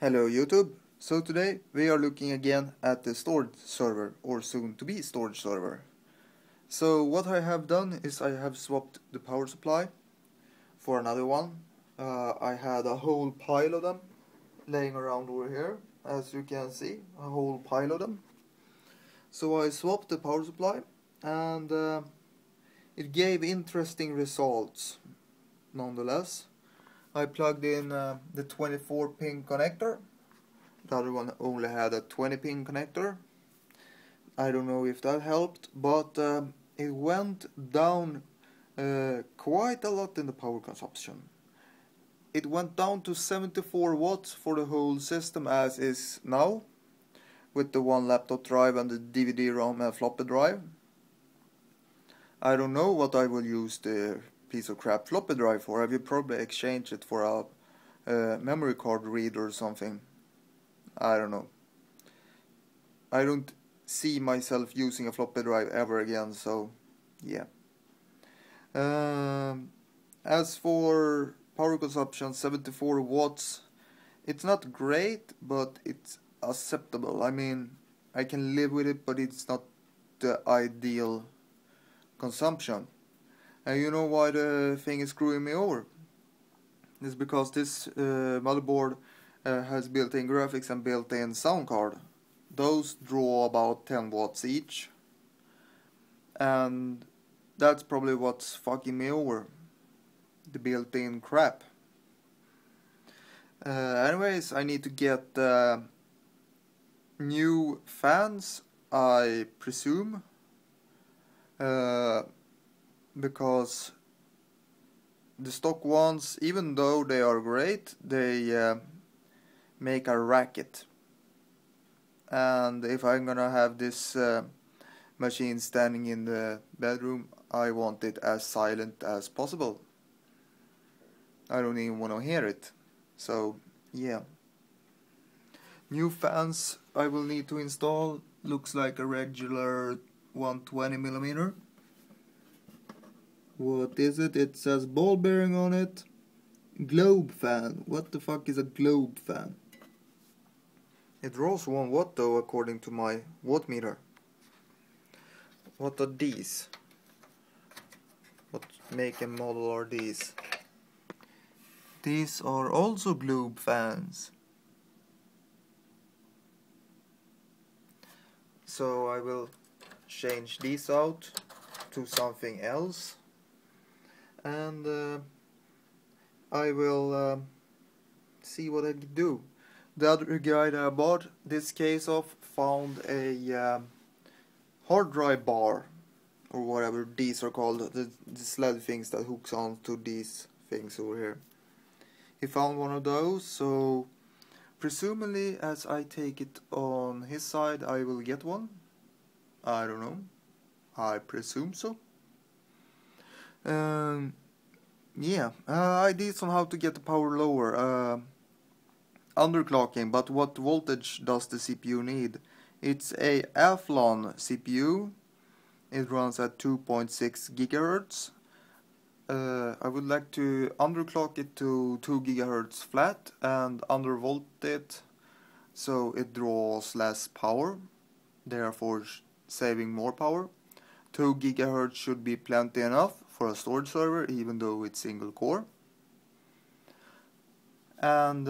Hello YouTube. So today we are looking again at the storage server, or soon to be storage server. So what I have done is I have swapped the power supply for another one. I had a whole pile of them laying around over here, as you can see, a whole pile of them. So I swapped the power supply and it gave interesting results nonetheless. I plugged in the 24-pin connector. The other one only had a 20-pin connector. I don't know if that helped, but it went down quite a lot in the power consumption. It went down to 74 watts for the whole system as is now, with the one laptop drive and the DVD-ROM and floppy drive. I don't know what I will use the piece of crap floppy drive for. I will probably exchange it for a memory card reader or something. I don't know. I don't see myself using a floppy drive ever again, so yeah. As for power consumption, 74 watts, it's not great, but it's acceptable. I mean, I can live with it, but it's not the ideal consumption. And you know why the thing is screwing me over? It's because this motherboard has built-in graphics and built-in sound card. Those draw about 10 watts each, and that's probably what's fucking me over, the built-in crap. Anyways, I need to get new fans, I presume, because the stock ones, even though they are great, they make a racket. And if I'm gonna have this machine standing in the bedroom, I want it as silent as possible. I don't even want to hear it. So yeah, new fans I will need to install. Looks like a regular 120mm. What is it? It says ball bearing on it. Globe fan. What the fuck is a globe fan? It draws 1 watt though, according to my watt meter. What are these? What make and model are these? These are also globe fans. So I will change these out to something else. And I will see what I can do. The other guy that I bought this case of found a hard drive bar, or whatever these are called, the sled things that hooks on to these things over here. He found one of those, so presumably as I take it on his side I will get one. I don't know. I presume so. Yeah, I did somehow to get the power lower. Underclocking, but what voltage does the CPU need? It's a Athlon CPU. It runs at 2.6 gigahertz. I would like to underclock it to 2 gigahertz flat and undervolt it so it draws less power, therefore saving more power. 2 gigahertz should be plenty enough for a storage server, even though it's single core. And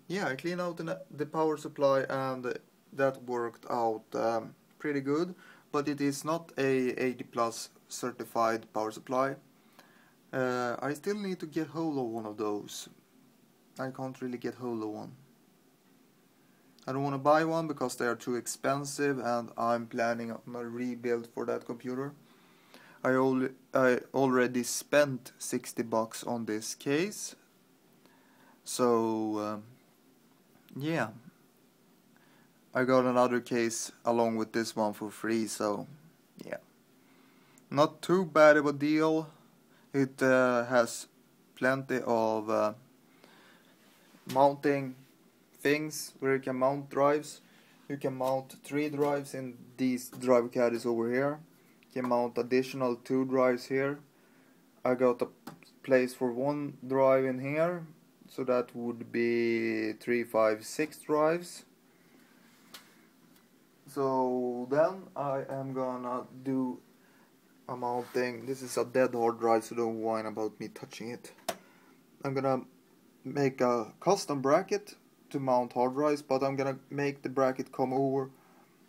yeah, I cleaned out the power supply and that worked out pretty good, but it is not a 80 plus certified power supply. I still need to get hold of one of those. I can't really get hold of one. I don't want to buy one because they are too expensive and I'm planning on a rebuild for that computer. I already spent 60 bucks on this case. So yeah, I got another case along with this one for free, so yeah, not too bad of a deal. It has plenty of mounting things where you can mount drives. You can mount 3 drives in these drive caddies over here. You can mount additional 2 drives here. I got a place for 1 drive in here, so that would be 3, 5, 6 drives. So then I am gonna do a mounting. This is a dead hard drive, so don't whine about me touching it. I'm gonna make a custom bracket to mount hard drives, but I'm gonna make the bracket come over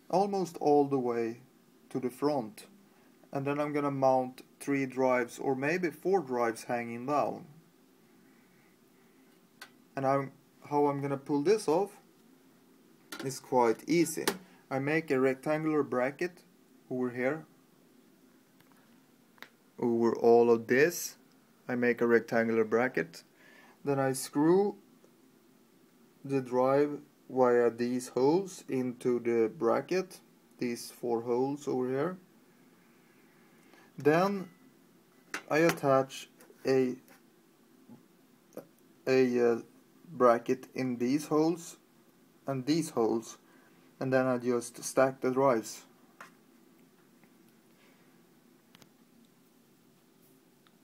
almost all the way to the front, and then I'm gonna mount 3 drives or maybe 4 drives hanging down. And how I'm gonna pull this off is quite easy. I make a rectangular bracket over here, over all of this. I make a rectangular bracket, then I screw the drive via these holes into the bracket, these 4 holes over here. Then I attach a bracket in these holes and these holes, and then I just stack the drives.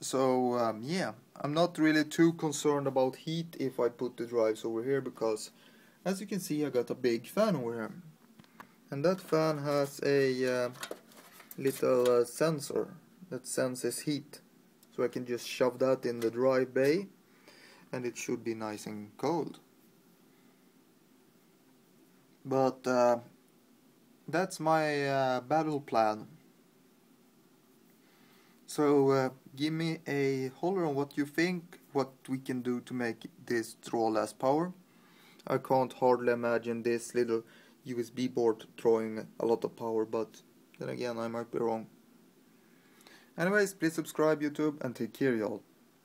So yeah, I'm not really too concerned about heat if I put the drives over here, because as you can see I got a big fan over here, and that fan has a little sensor that senses heat, so I can just shove that in the drive bay and it should be nice and cold. But that's my battle plan. So give me a holler on what you think, what we can do to make this draw less power. I can't hardly imagine this little USB board drawing a lot of power, but then again I might be wrong. Anyways, please subscribe YouTube and take care y'all.